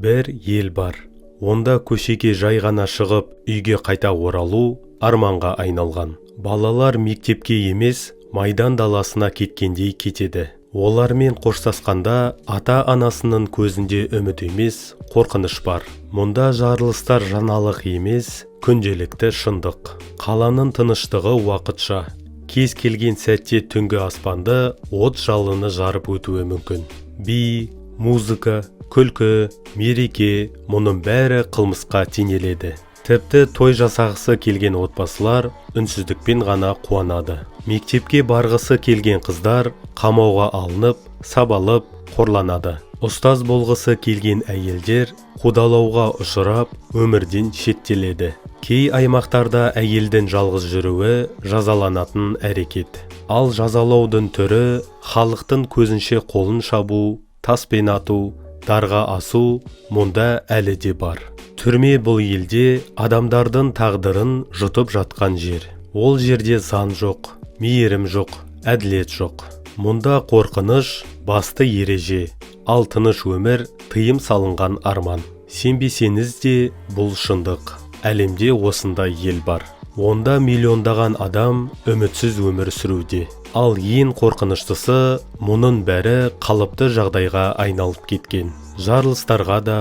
Бір ел бар. Онда көшеге жай ғана шығып, үйге қайта оралу арманға айналған. Балалар мектепке емес, майдан даласына кеткендей кетеді. Олармен қоштасқанда ата-анасының көзінде үміт емес, қорқыныш бар. Мұнда жарылыстар жаңалық емес, күнделікті шындық. Қаланың тыныштығы уақытша. Кез келген сәтте түнгі аспанды от жалыны жарып өтуі мүмкін. Би, музыка, күлкі, мереке, мұның бәрі қылмысқа теңеледі. Тіпті той жасағысы келген отбасылар үнсіздікпен ғана қуанады. Мектепке барғысы келген қыздар қамауға алынып, сабалып, қорланады. Ұстаз болғысы келген әйелдер қудалауға ұшырап, өмірден шеттеледі. Кей аймақтарда әйелдің жалғыз жүруі жазаланатын әрекет. Ал жазалаудың түрі халықтың көзінше қолын шабу, таспен ату, дарға асу мұнда әлі де бар. Түрме бұл елде адамдардың тағдырын жұтып жатқан жер. Ол жерде заң жоқ, мейірім жоқ, әділет жоқ. Мұнда қорқыныш басты ереже, ал тыныш өмір тыйым салынған арман. Сенбесеңіз де бұл шындық. Әлемде осындай ел бар. Онда миллиондаған адам үмітсіз өмір сүруде. Ал ең қорқыныштысы, мұның бәрі қалыпты жағдайға айналып кеткен. Жарылыстарға да,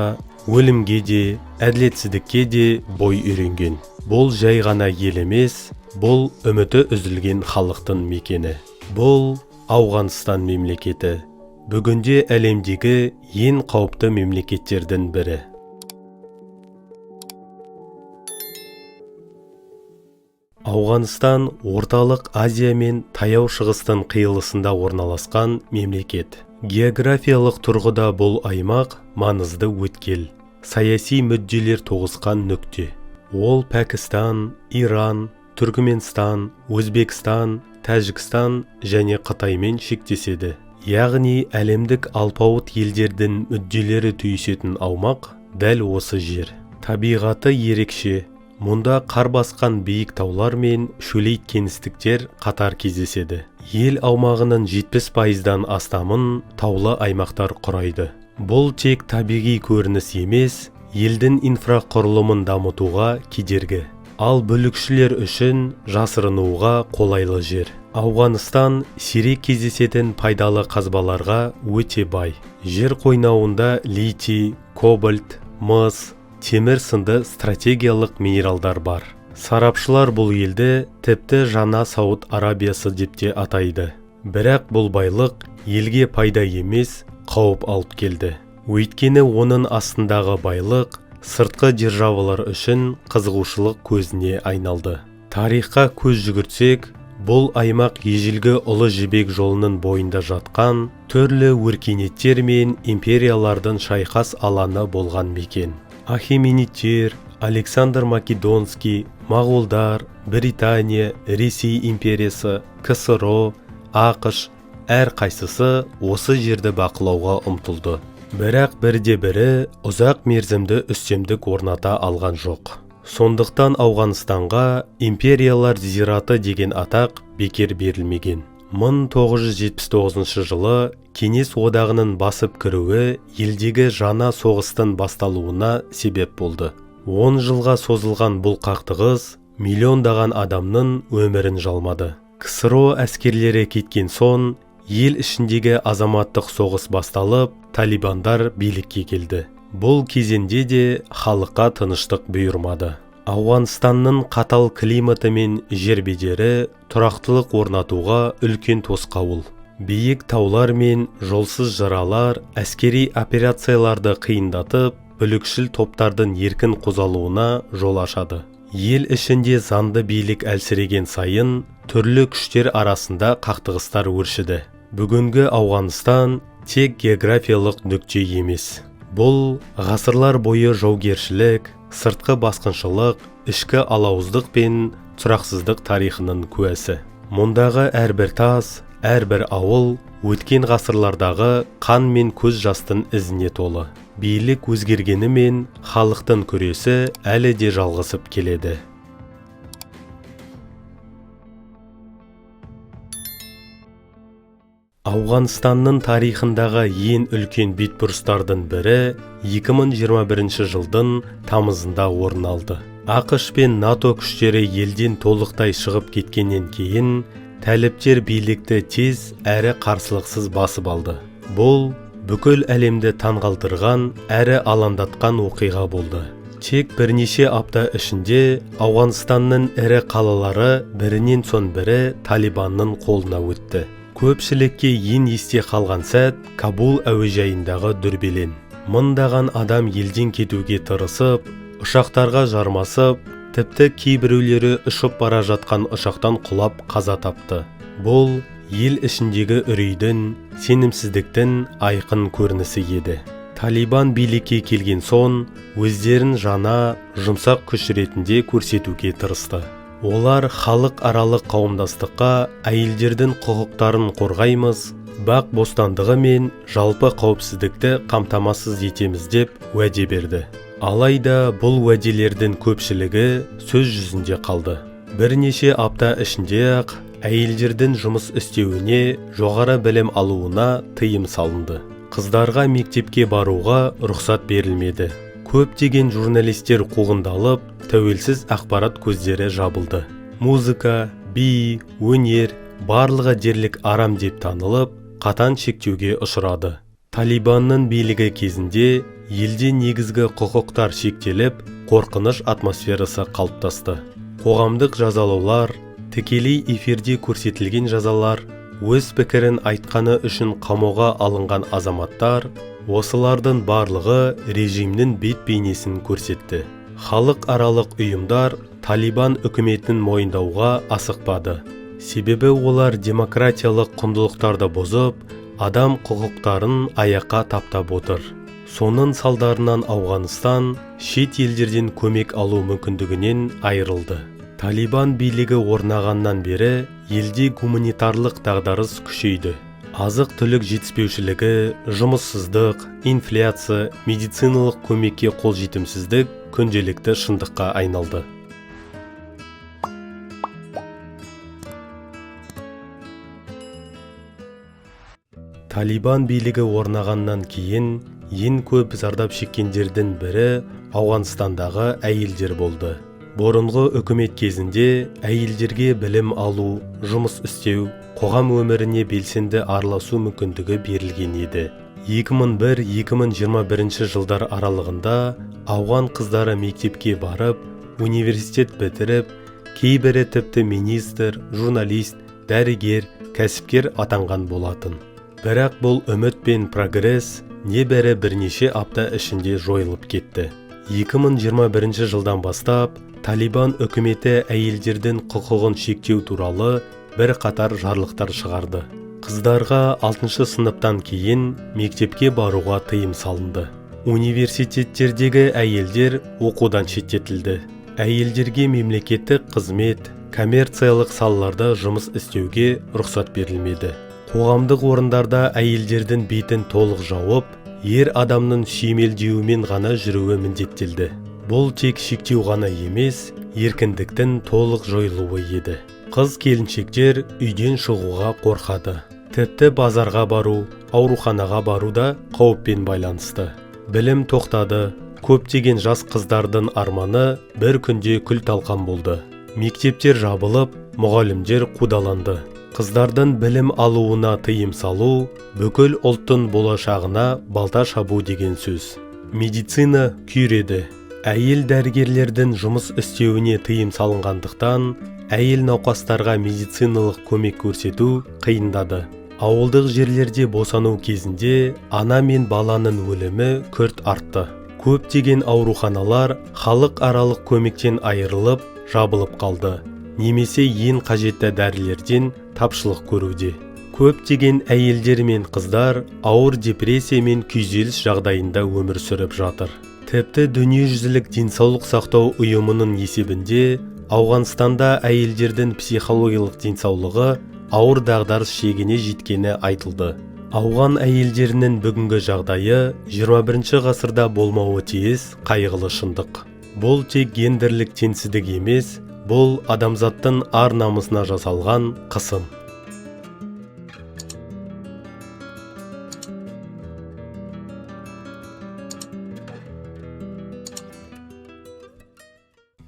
өлімге де, әділетсіздікке де бой үйренген. Бұл жай ғана ел емес, бұл үміті үзілген халықтың мекені. Бұл Ауғанстан мемлекеті. Бүгінде әлемдегі ең қауіпті мемлекеттердің бірі. Ауғанстан орталық Азия мен Таяу Шығыстың қиылысында орналасқан мемлекет. Географиялық тұрғыда бұл аймақ маңызды өткел. Саяси мүдделер тоғысқан нүкте. Ол Пәкістан, Иран, Түркменстан, Өзбекстан, Тәжікстан және Қытаймен шектеседі. Яғни әлемдік алпауыт елдердің мүдделері түйісетін аумақ дәл осы жер. Табиғаты ерекше. Мұнда қар басқан биік таулар мен шөлейт кеңістіктер қатар кездеседі. Ел аумағының 70%-дан астамын таулы аймақтар құрайды. Бұл тек табиғи көрініс емес, елдің инфрақұрылымын дамытуға кедергі. Ал бүлікшілер үшін жасырынуға қолайлы жер. Ауғанстан сирек кездесетін пайдалы қазбаларға өте бай. Жер қойнауында литий, кобальт, мыс, темір сынды стратегиялық минералдар бар. Сарапшылар бұл елді тіпті жаңа Сауд Арабиясы деп те атайды. Бірақ бұл байлық елге пайда емес, қауіп алып келді. Өйткені оның астындағы байлық сыртқы державалар үшін қызығушылық көзіне айналды. Тарихқа көз жүгіртсек, бұл аймақ ежелгі ұлы жібек жолының бойында жатқан түрлі өркениеттер мен империялардың шайқас алаңы болған мекен. Ахеменидтер, Александр Македонский, Моғолдар, Британия, Ресей империясы, КСРО, ақш әр қайсысы осы жерді бақылауға ұмтылды. Бірақ бірде-бірі ұзақ мерзімді үстемдік орната алған жоқ. Сондықтан Ауғанстанға империялар зираты деген атақ бекер берілмеген. 1979 жылы Кеңес одағының басып кіруі елдегі жаңа соғыстың басталуына себеп болды. 10 жылға созылған бұл қақтығыс миллиондаған адамның өмірін жалмады. КСРО әскерлері кеткен соң, ел ішіндегі азаматтық соғыс басталып, талибандар билікке келді. Бұл кезеңде де халыққа тыныштық бұйырмады. Ауғанстанның қатал климаты мен жер бедері тұрақтылық орнатуға үлкен тосқауыл. Биік таулар мен жолсыз жыралар әскери операцияларды қиындатып, бүлікшіл топтардың еркін қозғалуына жол ашады. Ел ішінде заңды билік әлсіреген сайын, түрлі күштер арасында қақтығыстар өршіді. Бүгінгі Ауғанстан тек географиялық нүкте емес. Бұл ғасырлар бойы жаугершілік, сыртқы басқыншылық, ішкі алауыздық пен тұрақсыздық тарихының куәсі. Мұндағы әрбір тас, әрбір ауыл өткен ғасырлардағы қан мен көз жастың ізіне толы. Билік өзгергенімен халықтың күресі әлі де жалғасып келеді. Ауғанстанның тарихындағы ең үлкен бетбұрыстардың бірі 2021 жылдың тамызында орын алды. ақш пен НАТО күштері елден толықтай шығып кеткеннен кейін талиптер билікті тез әрі қарсылықсыз басып алды. Бұл бүкіл әлемді таңғалдырған әрі алаңдатқан оқиға болды. Тек бірнеше апта ішінде Ауғанстанның ірі қалалары бірінен соң бірі Талибанның қолына өтті. Көпшілікке ең есте қалған сәт Кабул әуежайындағы дүрбелең. Мыңдаған адам елден кетуге тырысып, ұшақтарға жармасып, тіпті кейбіреулері ұшып бара жатқан ұшақтан құлап қаза тапты. Бұл ел ішіндегі үрейдің, сенімсіздіктің айқын көрінісі еді. Талибан билікке келген соң, өздерін жаңа, жұмсақ күш ретінде көрсетуге тырысты. Олар халықаралық қауымдастыққа әйелдердің құқықтарын қорғаймыз, бақ бостандығы мен жалпы қауіпсіздікті қамтамасыз етеміз деп уәде берді. Алайда бұл уәделердің көпшілігі сөз жүзінде қалды. Бірнеше апта ішінде-ақ әйелдердің жұмыс істеуіне, жоғары білім алуына тыйым салынды. Қыздарға мектепке баруға рұқсат берілмеді. Көптеген журналистер қуғындалып, тәуелсіз ақпарат көздері жабылды. Музыка, би, өнер, барлығы дерлік арам деп танылып, қатаң шектеуге ұшырады. Талибанның билігі кезінде елде негізгі құқықтар шектеліп, қорқыныш атмосферасы қалыптасты. Қоғамдық жазалаулар, тікелей эфирде көрсетілген жазалар, өз пікірін айтқаны үшін қамауға алынған азаматтар, осылардың барлығы режимнің бет-бейнесін көрсетті. Халықаралық ұйымдар Талибан үкіметін мойындауға асықпады. Себебі олар демократиялық құндылықтарды бұзып, адам құқықтарын аяққа таптап отыр. Соның салдарынан Ауғанстан шет елдерден көмек алу мүмкіндігінен айырылды. Талибан билігі орнағаннан бері елде гуманитарлық дағдарыс күшейді. Азық-түлік жетіспеушілігі, жұмыссыздық, инфляция, медициналық көмекке қолжетімсіздік күнделікті шындыққа айналды. Талибан билігі орнағаннан кейін ең көп зардап шеккендердің бірі Ауғанстандағы әйелдер болды. Бұрынғы үкімет кезінде әйелдерге білім алу, жұмыс істеу, қоғам өміріне белсенді араласу мүмкіндігі берілген еді. 2001-2021 жылдар аралығында ауған қыздары мектепке барып, университет бітіріп, кейбірі тіпті министр, журналист, дәрігер, кәсіпкер атанған болатын. Бірақ бұл үміт пен прогресс небәрі бірнеше апта ішінде жойылып кетті. 2021 жылдан бастап Талибан үкіметі әйелдердің құқығын шектеу туралы бір қатар жарлықтар шығарды. Қыздарға 6 сыныптан кейін мектепке баруға тыйым салынды. Университеттердегі әйелдер оқудан шеттетілді. Әйелдерге мемлекеттік қызмет, коммерциялық салаларда жұмыс істеуге рұқсат берілмеді. Қоғамдық орындарда әйелдердің бетін толық жауып, ер адамның сүйемелдеуімен ғана жүруі міндеттелді. Бұл тек шектеу ғана емес, еркіндіктің толық жойылуы еді. Қыз-келіншектер үйден шығуға қорқады. Тіпті базарға бару, ауруханаға бару да қауіппен байланысты. Білім тоқтады. Көптеген жас қыздардың арманы бір күнде күл-талқан болды. Мектептер жабылып, мұғалімдер қудаланды. Қыздардың білім алуына тыйым салу, бүкіл ұлттың болашағына балта шабу деген сөз. Медицина күйреді. Әйел дәрігерлердің жұмыс істеуіне тыйым салынғандықтан, әйел науқастарға медициналық көмек көрсету қиындады. Ауылдық жерлерде босану кезінде ана мен баланың өлімі күрт артты. Көптеген ауруханалар халықаралық көмектен айырылып, жабылып қалды. Немесе ең қажетті дәрілерден тапшылық көруде. Көптеген әйелдер мен қыздар ауыр депрессия мен күйзеліс жағдайында өмір сүріп жатыр. Тіпті дүниежүзілік денсаулық сақтау ұйымының есебінде Ауғанстанда әйелдердің психологиялық денсаулығы ауыр дағдарыс шегіне жеткені айтылды. Ауған әйелдерінің бүгінгі жағдайы 21 ғасырда болмауы тиіс қайғылы шындық. Бұл тек гендерлік теңсіздік емес, бұл адамзаттың ар намысына жасалған қысым.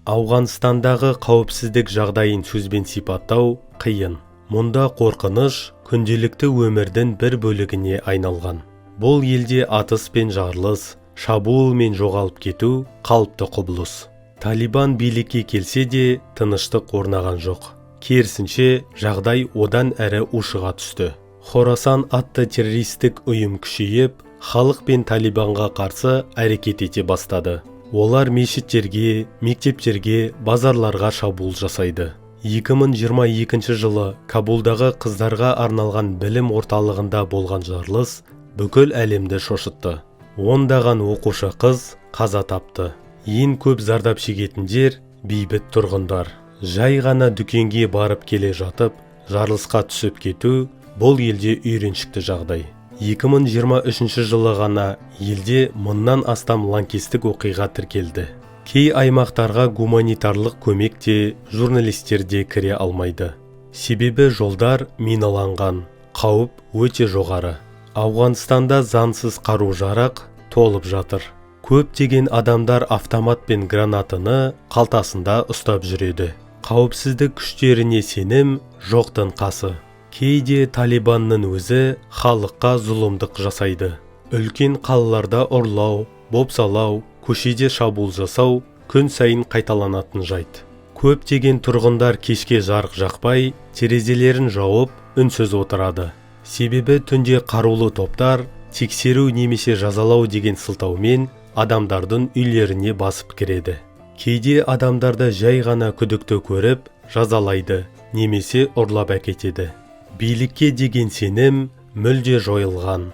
Ауғанстандағы қауіпсіздік жағдайын сөзбен сипаттау қиын. Мұнда қорқыныш күнделікті өмірдің бір бөлігіне айналған. Бұл елде атыс пен жарылыс, шабуыл мен жоғалып кету қалыпты құбылыс. Талибан билікке келсе де тыныштық орнаған жоқ. Керісінше жағдай одан әрі ушыға түсті. Хорасан атты террористік ұйым күшейіп, халық пен Талибанға қарсы әрекет ете бастады. Олар мешіттерге, мектептерге, базарларға шабуыл жасайды. 2022 жылы Кабулдағы қыздарға арналған білім орталығында болған жарылыс бүкіл әлемді шошытты. Ондаған оқушы қыз қаза тапты. Ең көп зардап шегетіндер бейбіт тұрғындар. Жай ғана дүкенге барып келе жатып, жарылысқа түсіп кету бұл елде үйреншікті жағдай. 2023 жылы ғана елде 1000-нан астам лаңкестік оқиға тіркелді. Кей аймақтарға гуманитарлық көмек те, журналистер де кіре алмайды. Себебі жолдар миналанған, қауіп өте жоғары. Ауғанстанда заңсыз қару-жарақ толып жатыр. Көптеген адамдар автомат пен гранатаны қалтасында ұстап жүреді. Қауіпсіздік күштеріне сенім жоқтың қасы. Кейде Талибанның өзі халыққа зұлымдық жасайды. Үлкен қалаларда ұрлау, бопсалау, көшеде шабуыл жасау күн сайын қайталанатын жайт. Көптеген тұрғындар кешке жарық жақпай, терезелерін жауып, үнсіз отырады. Себебі түнде қарулы топтар тексеру немесе жазалау деген сылтаумен адамдардың үйлеріне басып кіреді. Кейде адамдарды жай ғана күдікті көріп, жазалайды, немесе ұрлап әкетеді. Билікке деген сенім мүлде жойылған.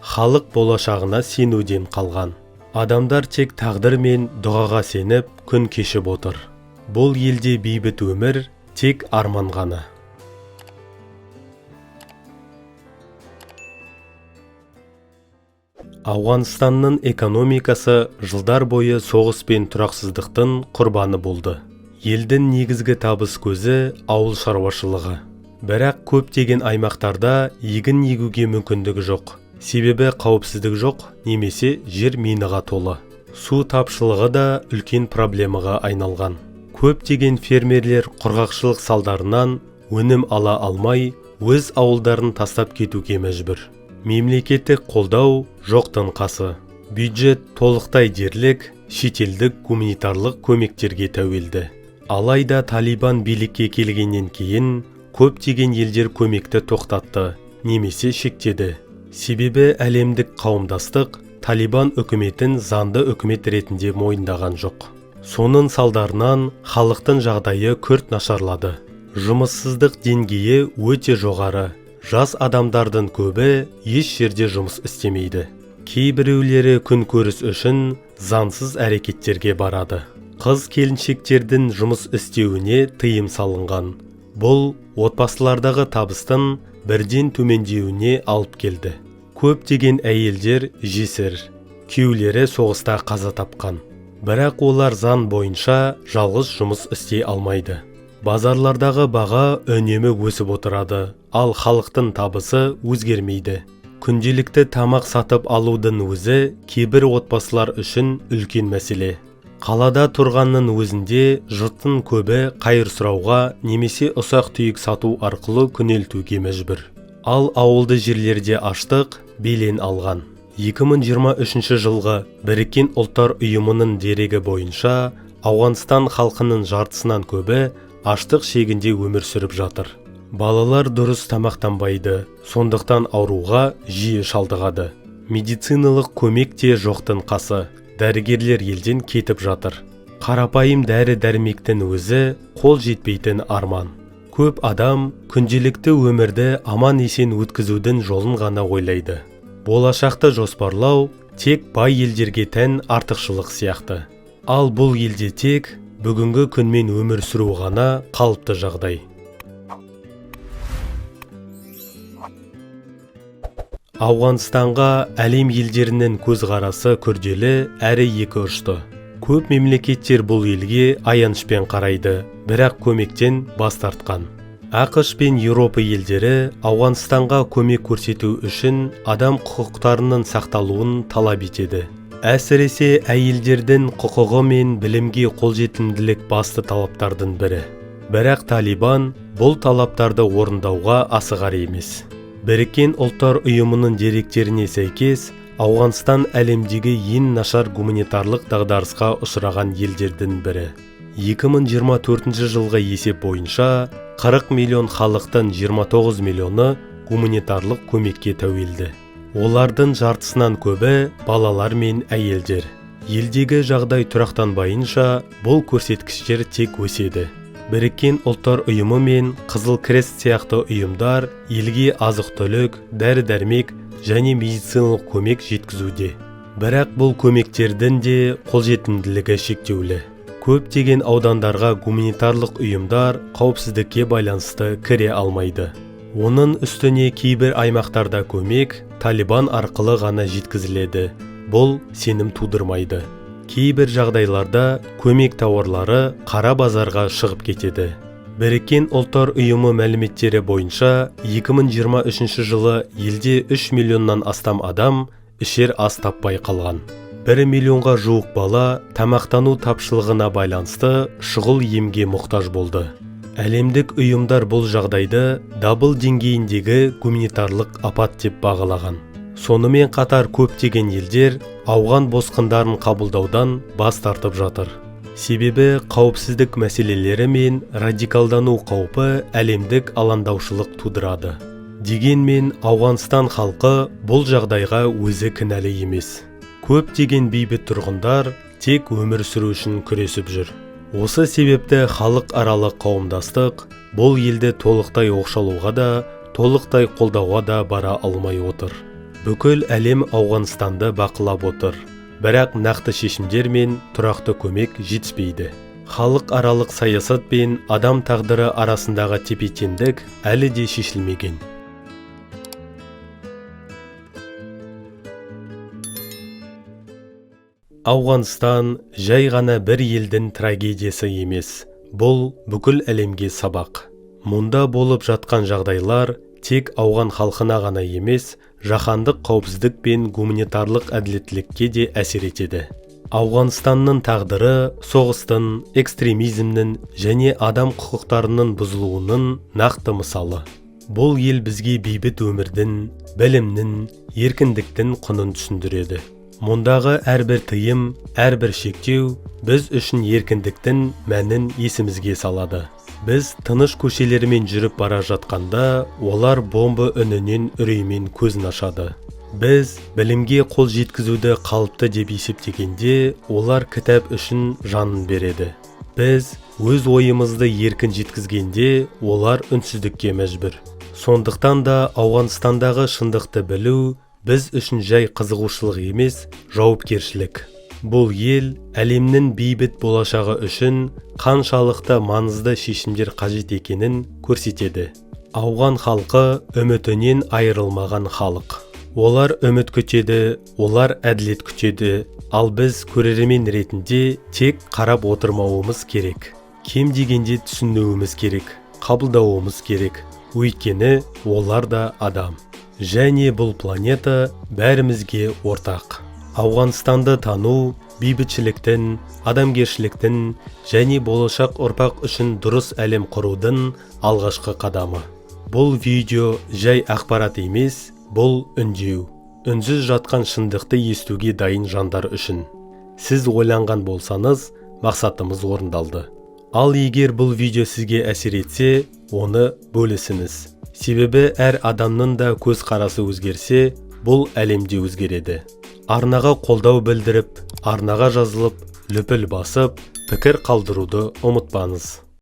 Халық болашағына сенуден қалған. Адамдар тек тағдыр мен дұғаға сеніп күн кешіп отыр. Бұл елде бейбіт өмір тек арман ғана. Ауғанстанның экономикасы жылдар бойы соғыс пен тұрақсыздықтың құрбаны болды. Елдің негізгі табыс көзі ауыл шаруашылығы. Бірақ көптеген аймақтарда егін егуге мүмкіндігі жоқ. Себебі қауіпсіздік жоқ, немесе жер минаға толы. Су тапшылығы да үлкен проблемаға айналған. Көптеген фермерлер құрғақшылық салдарынан өнім ала алмай, өз ауылдарын тастап кетуге мәжбүр. Мемлекеттік қолдау жоқтың қасы. Бюджет толықтай дерлік шетелдік гуманитарлық көмектерге тәуелді. Алайда Талибан билікке келгеннен кейін көптеген елдер көмекті тоқтатты, немесе шектеді. Себебі әлемдік қауымдастық Талибан үкіметін заңды үкімет ретінде мойындаған жоқ. Соның салдарынан халықтың жағдайы күрт нашарлады. Жұмыссыздық деңгейі өте жоғары. Жас адамдардың көбі еш жерде жұмыс істемейді. Кейбіреулері күнкөріс үшін заңсыз әрекеттерге барады. Қыз-келіншектердің жұмыс істеуіне тыйым салынған. Бұл отбасылардағы табыстың бірден төмендеуіне алып келді. Көптеген әйелдер жесір, күйеулері соғыста қаза тапқан. Бірақ олар заң бойынша жалғыз жұмыс істей алмайды. Базарлардағы баға үнемі өсіп отырады, ал халықтың табысы өзгермейді. Күнделікті тамақ сатып алудың өзі кейбір отбасылар үшін үлкен мәселе. Қалада тұрғанның өзінде жұрттың көбі қайыр сұрауға немесе ұсақ-түйек сату арқылы күнелтуге мәжбүр. Ал ауылды жерлерде аштық белең алған. 2023 жылғы Біріккен ұлттар ұйымының дерегі бойынша Ауғанстан халқының жартысынан көбі аштық шегінде өмір сүріп жатыр. Балалар дұрыс тамақтанбайды, сондықтан ауруға жиі шалдығады. Медициналық көмек те жоқтың қасы. Дәрігерлер елден кетіп жатыр. Қарапайым дәрі-дәрмектің өзі қол жетпейтін арман. Көп адам күнделікті өмірді аман-есен өткізудің жолын ғана ойлайды. Болашақты жоспарлау тек бай елдерге тән артықшылық сияқты. Ал бұл елде тек бүгінгі күнмен өмір сүру ғана қалыпты жағдай. Ауғанстанға әлем елдерінің көзқарасы күрделі әрі екі ұшты. Көп мемлекеттер бұл елге аянышпен қарайды, бірақ көмектен бас тартқан. ақш пен Еуропа елдері Ауғанстанға көмек көрсету үшін адам құқықтарының сақталуын талап етеді. Әсіресе әйелдердің құқығы мен білімге қолжетімділік басты талаптардың бірі. Бірақ Талибан бұл талаптарды орындауға асығар емес. Біріккен ұлттар ұйымының деректеріне сәйкес, Ауғанстан әлемдегі ең нашар гуманитарлық дағдарысқа ұшыраған елдердің бірі. 2024 жылғы есеп бойынша 40 миллион халықтың 29 миллионы гуманитарлық көмекке тәуелді. Олардың жартысынан көбі балалар мен әйелдер. Елдегі жағдай тұрақтанбайынша бұл көрсеткіштер тек өседі. Біріккен ұлттар ұйымы мен Қызыл Крест сияқты ұйымдар елге азық-түлік, дәрі-дәрмек және медициналық көмек жеткізуде. Бірақ бұл көмектердің де қолжетімділігі шектеулі. Көптеген аудандарға гуманитарлық ұйымдар қауіпсіздікке байланысты кіре алмайды. Оның үстіне кейбір аймақтарда көмек Талибан арқылы ғана жеткізіледі. Бұл сенім тудырмайды. Кейбір жағдайларда көмек тауарлары қара базарға шығып кетеді. Біріккен ұлттар ұйымы мәліметтері бойынша 2023 жылы елде 3 миллионнан астам адам ішер ас таппай қалған. 1 миллионға жуық бала тамақтану тапшылығына байланысты шұғыл емге мұқтаж болды. Әлемдік ұйымдар бұл жағдайды дабыл деңгейіндегі гуманитарлық апат деп бағалаған. Сонымен қатар көптеген елдер ауған босқындарын қабылдаудан бас тартып жатыр. Себебі қауіпсіздік мәселелері мен радикалдану қаупі әлемдік алаңдаушылық тудырады. Дегенмен Ауғанстан халқы бұл жағдайға өзі кінәлі емес. Көптеген бейбіт тұрғындар тек өмір сүру үшін күресіп жүр. Осы себепті халықаралық қауымдастық бұл елді толықтай оқшалауға да, толықтай қолдауға да бара алмай отыр. Бүкіл әлем Ауғанстанды бақылап отыр. Бірақ нақты шешімдер мен тұрақты көмек жетіспейді. Халықаралық саясат пен адам тағдыры арасындағы тепе-теңдік әлі де шешілмеген. Ауғанстан жай ғана бір елдің трагедиясы емес. Бұл бүкіл әлемге сабақ. Мұнда болып жатқан жағдайлар тек ауған халқына ғана емес, жаһандық қауіпсіздік пен гуманитарлық әділеттілікке де әсер етеді. Ауғанстанның тағдыры соғыстың, экстремизмнің және адам құқықтарының бұзылуының нақты мысалы. Бұл ел бізге бейбіт өмірдің, білімнің, еркіндіктің құнын түсіндіреді. Мұндағы әрбір тыйым, әрбір шектеу біз үшін еркіндіктің мәнін есімізге салады. Біз тыныш көшелерімен жүріп бара жатқанда, олар бомба үнінен үреймен көзін ашады. Біз білімге қол жеткізуді қалыпты деп есептегенде, олар кітап үшін жанын береді. Біз өз ойымызды еркін жеткізгенде, олар үнсіздікке мәжбүр. Сондықтан да Ауғанстандағы шындықты білу біз үшін жай қызығушылық емес, жауапкершілік. Бұл ел әлемнің бейбіт болашағы үшін қаншалықты маңызды шешімдер қажет екенін көрсетеді. Ауған халқы үмітінен айырылмаған халық. Олар үміт күтеді, олар әділет күтеді, ал біз көрермен ретінде тек қарап отырмауымыз керек. Кем дегенде түсінуіміз керек, қабылдауымыз керек. Өйткені олар да адам. Және бұл планета бәрімізге ортақ. Ауғанстанды тану, бейбітшіліктің, адамгершіліктің және болашақ ұрпақ үшін дұрыс әлем құрудың алғашқы қадамы. Бұл видео жай ақпарат емес, бұл үндеу. Үнсіз жатқан шындықты естуге дайын жандар үшін. Сіз ойланған болсаңыз, мақсатымыз орындалды. Ал егер бұл видео сізге әсер етсе, оны бөлісіңіз. Себебі әр адамның да көз қарасы өзгерсе, бұл әлемде өзгереді. Арнаға қолдау білдіріп, арнаға жазылып, лүпіл басып, пікір қалдыруды ұмытпаңыз.